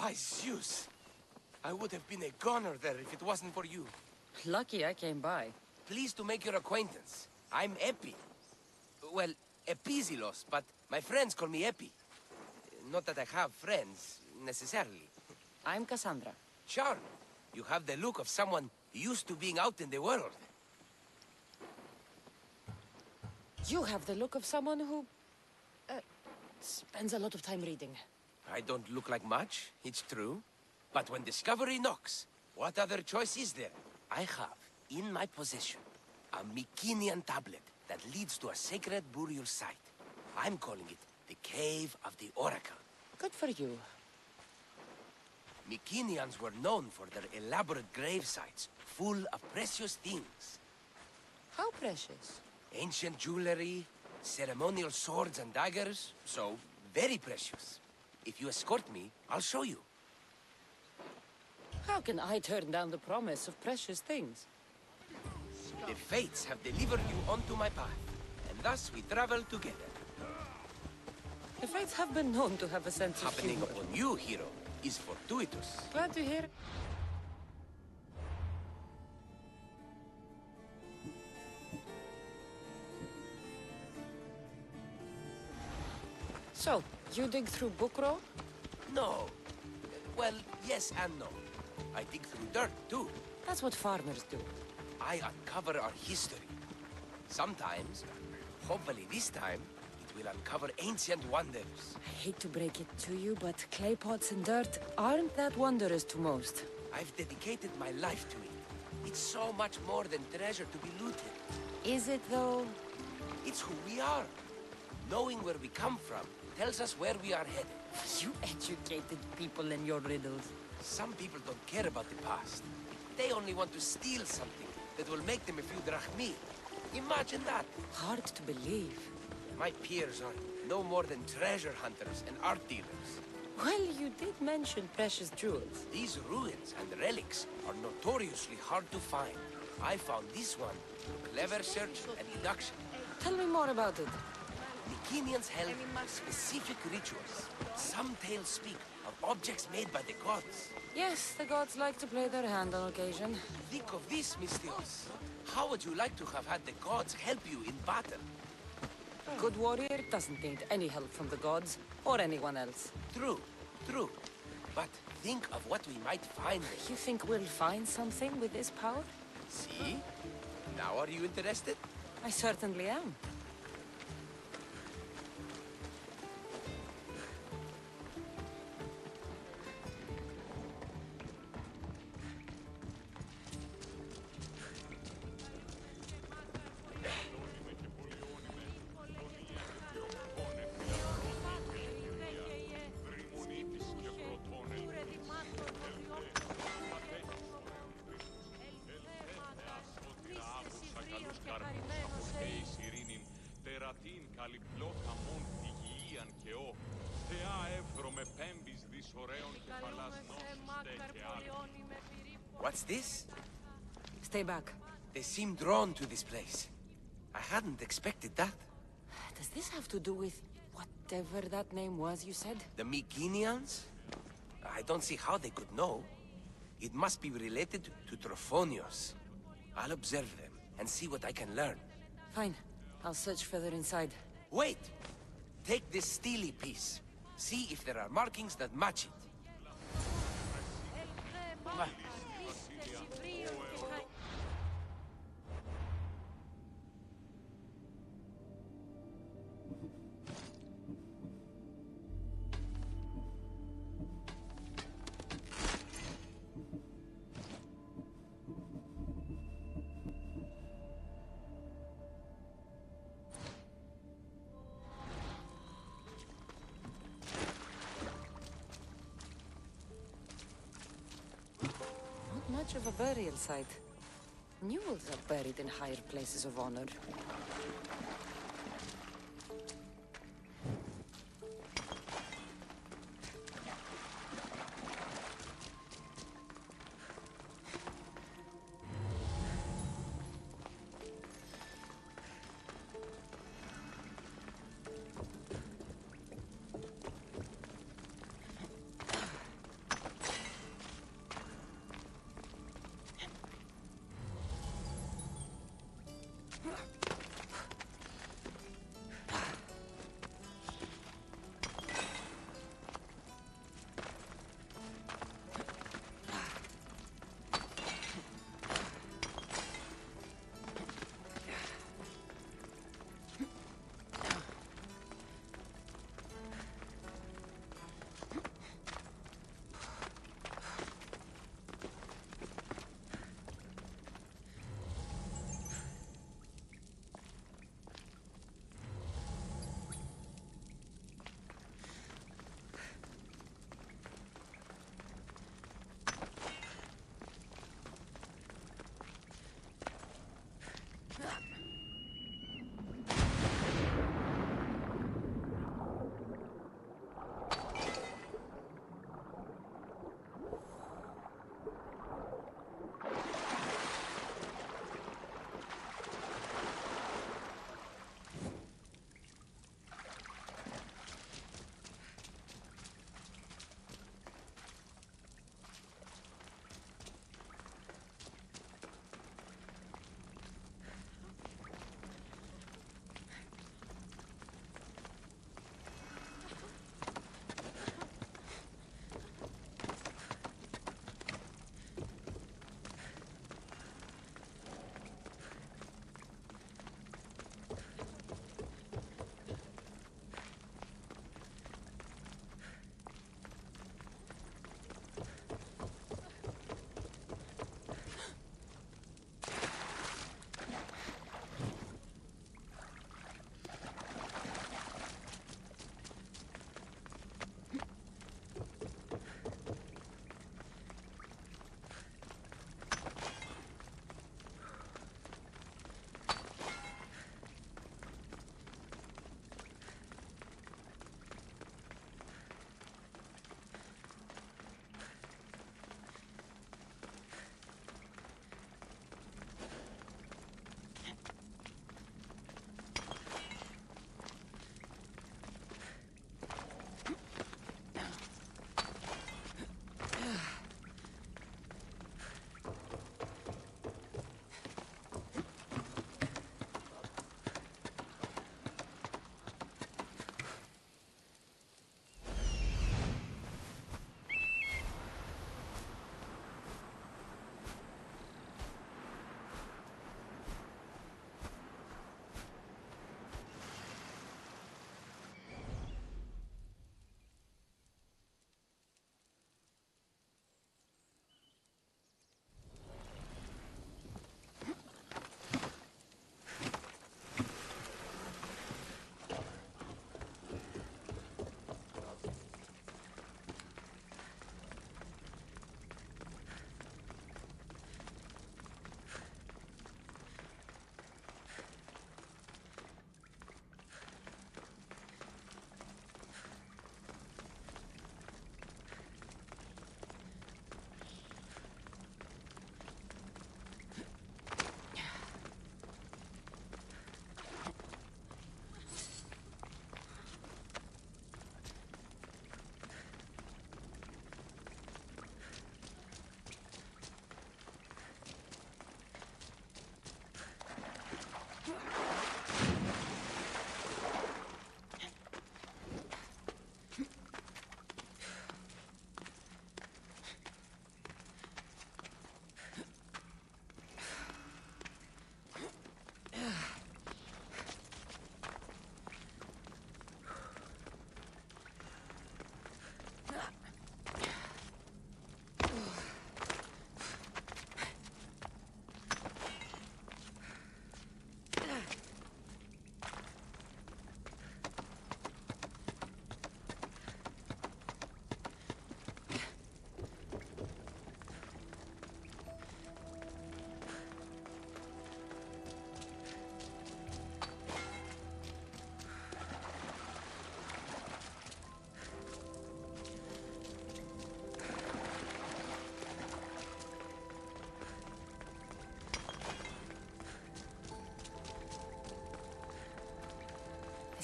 By Zeus! I would have been a goner there if it wasn't for you. Lucky I came by. Pleased to make your acquaintance. I'm Epi. Well, Epizilos, but my friends call me Epi. Not that I have friends, necessarily. I'm Cassandra. Charm. You have the look of someone used to being out in the world. You have the look of someone who... spends a lot of time reading. I don't look like much, it's true. But when discovery knocks, what other choice is there? I have, in my possession, a Mycenaean tablet that leads to a sacred burial site. I'm calling it the Cave of the Oracle. Good for you. Mycenaeans were known for their elaborate grave sites, full of precious things. How precious? Ancient jewelry, ceremonial swords and daggers, so very precious. If you escort me, I'll show you. How can I turn down the promise of precious things? The fates have delivered you onto my path, and thus we travel together. The fates have been known to have a sense of Happening humor. upon you, hero, is fortuitous. Glad to hear. So, you dig through Bookrow? No. Well, yes and no. I dig through dirt, too. That's what farmers do. I uncover our history. Sometimes, hopefully this time, it will uncover ancient wonders. I hate to break it to you, but clay pots and dirt aren't that wondrous to most. I've dedicated my life to it. It's so much more than treasure to be looted. Is it, though? It's who we are. Knowing where we come from tells us where we are headed. You educated people and your riddles. Some people don't care about the past. They only want to steal something that will make them a few drachmi. Imagine that. Hard to believe. My peers are no more than treasure hunters and art dealers. Well, you did mention precious jewels. These ruins and relics are notoriously hard to find. I found this one through clever search and deduction. Tell me more about it. Mycenaeans held specific rituals. Some tales speak of objects made by the gods. Yes, the gods like to play their hand on occasion. Think of this, Mystios. How would you like to have had the gods help you in battle? A good warrior doesn't need any help from the gods, or anyone else. True, true. But think of what we might find there. You think we'll find something with this power? See? Now are you interested? I certainly am. What's this? Stay back. They seem drawn to this place. I hadn't expected that. Does this have to do with whatever that name was you said? The Mycenaeans? I don't see how they could know. It must be related to Trophonios. I'll observe them and see what I can learn. Fine. I'll search further inside. Wait! Take this steely piece. See if there are markings that match it. Much of a burial site. Mules are buried in higher places of honor.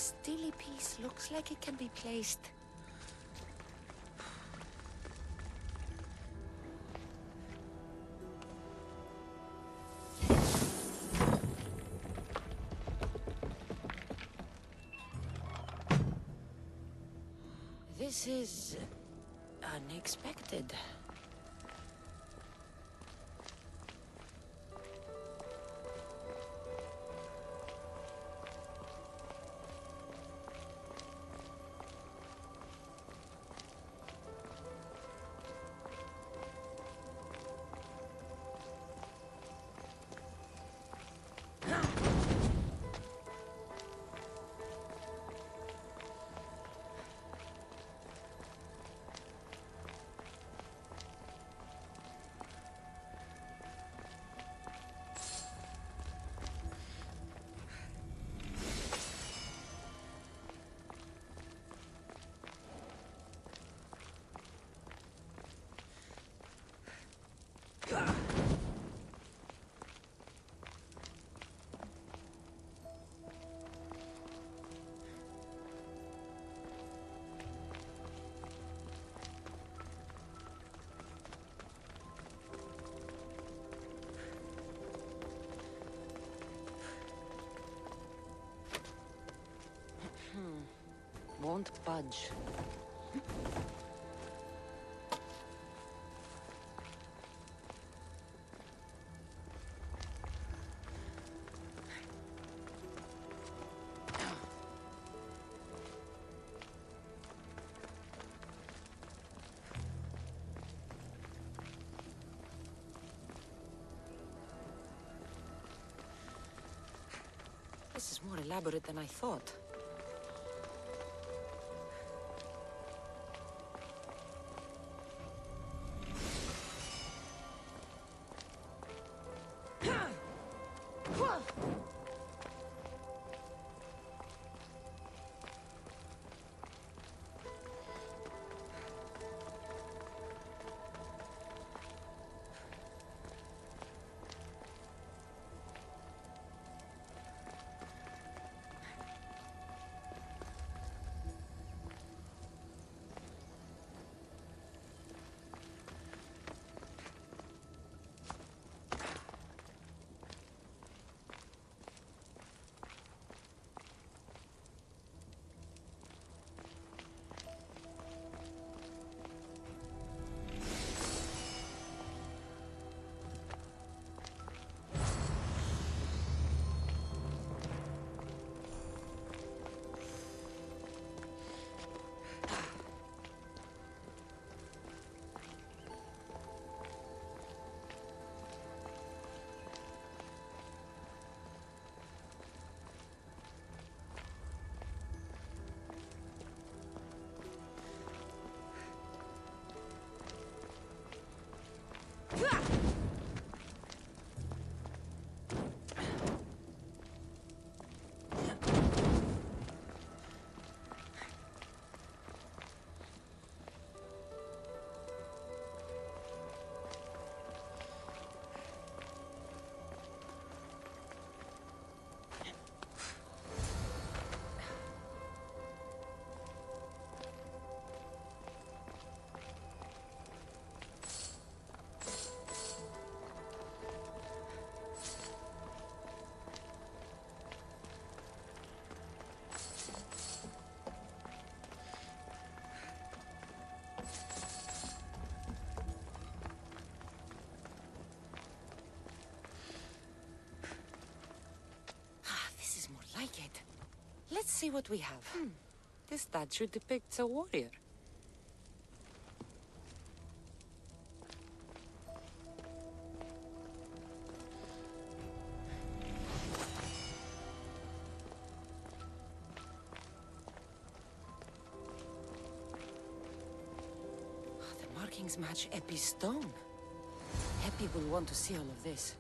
stilly piece looks like it can be placed. This is unexpected. Won't budge. This is more elaborate than I thought. Like it. Let's see what we have. This statue depicts a warrior. The markings match Epi's stone. Epi will want to see all of this.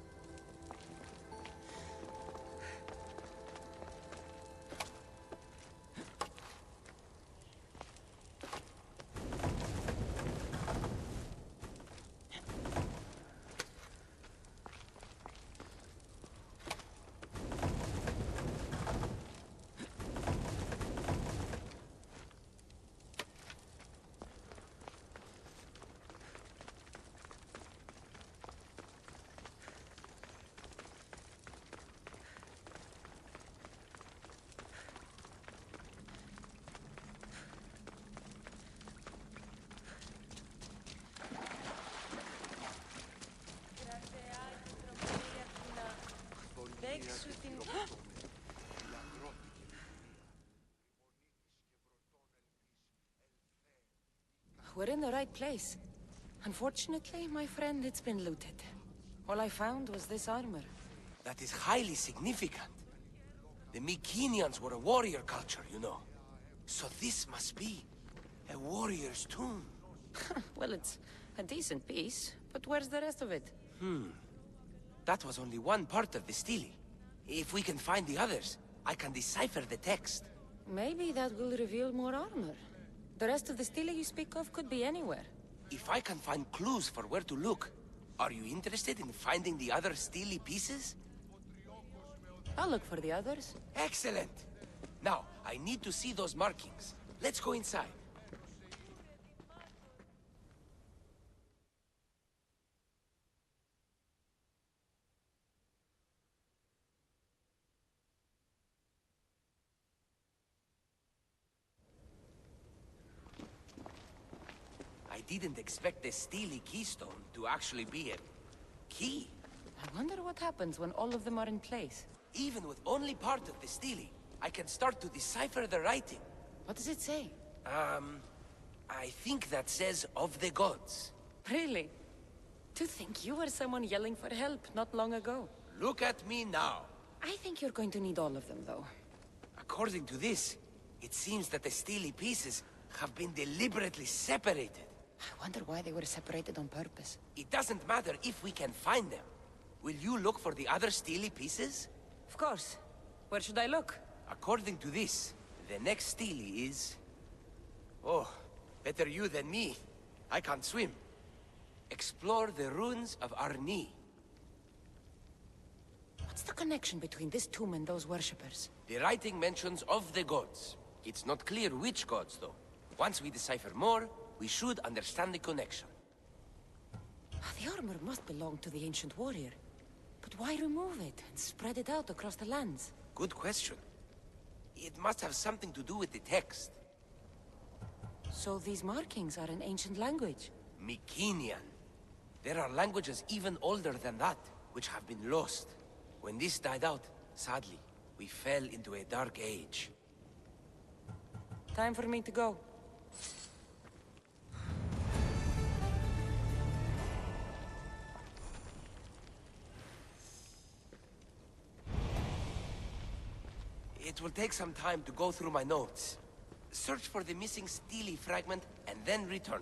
we're in the right place. Unfortunately, my friend, it's been looted. All I found was this armor. That is highly significant. The Mycenaeans were a warrior culture, you know. So this must be a warrior's tomb. Well, it's a decent piece, but where's the rest of it? That was only one part of the stele. If we can find the others, I can decipher the text. Maybe that will reveal more armor. The rest of the stele you speak of could be anywhere. If I can find clues for where to look, are you interested in finding the other stele pieces? I'll look for the others. Excellent! Now, I need to see those markings. Let's go inside. I didn't expect the stele keystone to actually be a key. I wonder what happens when all of them are in place. Even with only part of the stele, I can start to decipher the writing. What does it say? I think that says of the gods. Really? To think you were someone yelling for help not long ago. Look at me now. I think you're going to need all of them, though. According to this, it seems that the stele pieces have been deliberately separated. I wonder why they were separated on purpose. It doesn't matter if we can find them. Will you look for the other stele pieces? Of course. Where should I look? According to this, the next stele is... Oh, better you than me. I can't swim. Explore the ruins of Arni. What's the connection between this tomb and those worshippers? The writing mentions of the gods. It's not clear which gods, though. Once we decipher more, we should understand the connection. The armor must belong to the ancient warrior. But why remove it and spread it out across the lands? Good question. It must have something to do with the text. So these markings are in ancient language? Mycenaean. There are languages even older than that, which have been lost. When this died out, sadly, we fell into a dark age. Time for me to go. It will take some time to go through my notes. Search for the missing stele fragment and then return.